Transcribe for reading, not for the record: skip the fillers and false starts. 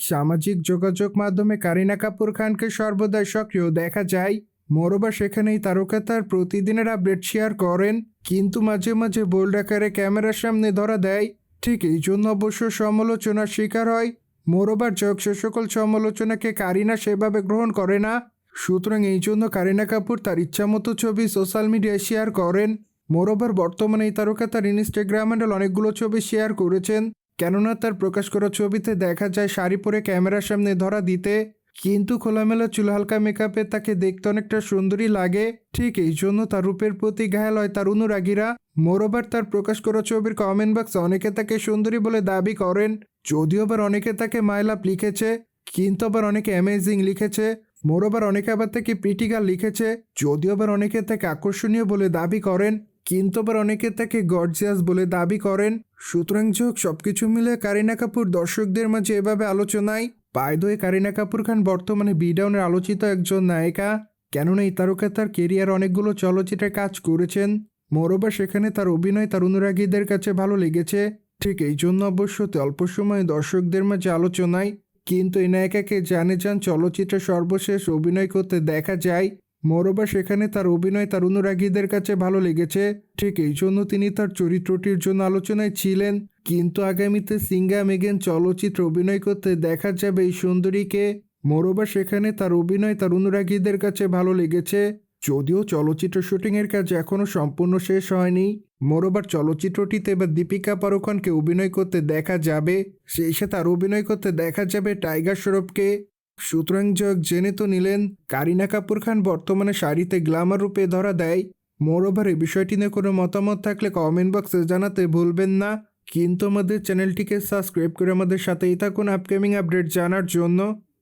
সামাজিক যোগাযোগ মাধ্যমে কারিনা কাপুর খানকে সর্বদাই সক্রিয় দেখা যায়। মোরবা সেখানেই তারকা তার প্রতিদিনের আপডেট শেয়ার করেন, কিন্তু মাঝে মাঝে বোল্ড আকারে ক্যামেরার সামনে ধরা দেয়। ঠিক এই জন্য অবশ্য সমালোচনার শিকার হয়। মোরবার যোগ সে সকল সমালোচনাকে কারিনা সেভাবে গ্রহণ করে না। সুতরাং এই জন্য কারিনা কাপুর তার ইচ্ছামতো ছবি সোশ্যাল মিডিয়ায় শেয়ার করেন। মোরবার বর্তমানে এই তারকা তার ইনস্টাগ্রাম হ্যান্ডেল অনেকগুলো ছবি শেয়ার করেছেন, কেননা তার প্রকাশ করা ছবিতে দেখা যায় শাড়ি পরে ক্যামেরার সামনে ধরা দিতে, কিন্তু খোলামেলা চুল হালকা মেকআপে তাকে দেখতে অনেকটা সুন্দরী লাগে। ঠিক এই জন্য তার রূপের প্রতি ঘায়াল হয় তার অনুরাগীরা। মোরোবার তার প্রকাশ করা ছবির কমেন্ট বক্সে অনেকে তাকে সুন্দরী বলে দাবি করেন, যদিও আবার অনেকে তাকে মাই লাভ লিখেছে, কিন্তু আবার অনেকে অ্যামেজিং লিখেছে। মোরোবার অনেকে আবার তাকে প্রিটি গার্ল লিখেছে, যদিও আবার অনেকে তাকে আকর্ষণীয় বলে দাবি করেন, কিন্তু আবার অনেকে তাকে গর্জিয়াস বলে দাবি করেন। সুতরাং যোগ সবকিছু মিলে কারিনা কাপুর দর্শকদের মাঝে এভাবে আলোচনায়। বাই কারিনা কাপুর খান বর্তমানে বিডাউনের আলোচিত একজন নায়িকা, কেননা এই তারকা তার কেরিয়ার অনেকগুলো চলচ্চিত্রে কাজ করেছেন। মোরোবার সেখানে তার অভিনয় তার অনুরাগীদের কাছে ভালো লেগেছে। ঠিক এই জন্য অবশ্যই অল্প সময়ে দর্শকদের মাঝে আলোচনায়। কিন্তু এই নায়িকাকে জানে যান চলচ্চিত্রে সর্বশেষ অভিনয় করতে দেখা যায়। মোরোবার সেখানে তার অভিনয় তার অনুরাগীদের কাছে ভালো লেগেছে। ঠিক এই জন্য তিনি তার চরিত্রটির জন্য আলোচনায় ছিলেন। কিন্তু আগামীতে সিঙ্গা মেগেন চলচ্চিত্রে অভিনয় করতে দেখা যাবে এই সুন্দরীকে। মোরোবার সেখানে তার অভিনয় তার অনুরাগীদের কাছে ভালো লেগেছে, যদিও চলচ্চিত্র শুটিংয়ের কাজ এখনও সম্পূর্ণ শেষ হয়নি। মোরোবার চলচ্চিত্রটিতে এবার দীপিকা পাড়ুকোনকে অভিনয় করতে দেখা যাবে, সেই সাথে আর অভিনয় করতে দেখা যাবে টাইগার শ্রফকে। সুতরাং যোগ জেনে তো নিলেন কারিনা কাপুর খান বর্তমানে শাড়িতে গ্ল্যামার রূপে ধরা দেয়। মোরওভার এই বিষয়টি নিয়ে কোনো মতামত থাকলে কমেন্ট বক্সে জানাতে ভুলবেন না। কিন্তু আমাদের চ্যানেলটিকে সাবস্ক্রাইব করে আমাদের সাথেই থাকুন আপকামিং আপডেট জানার জন্য।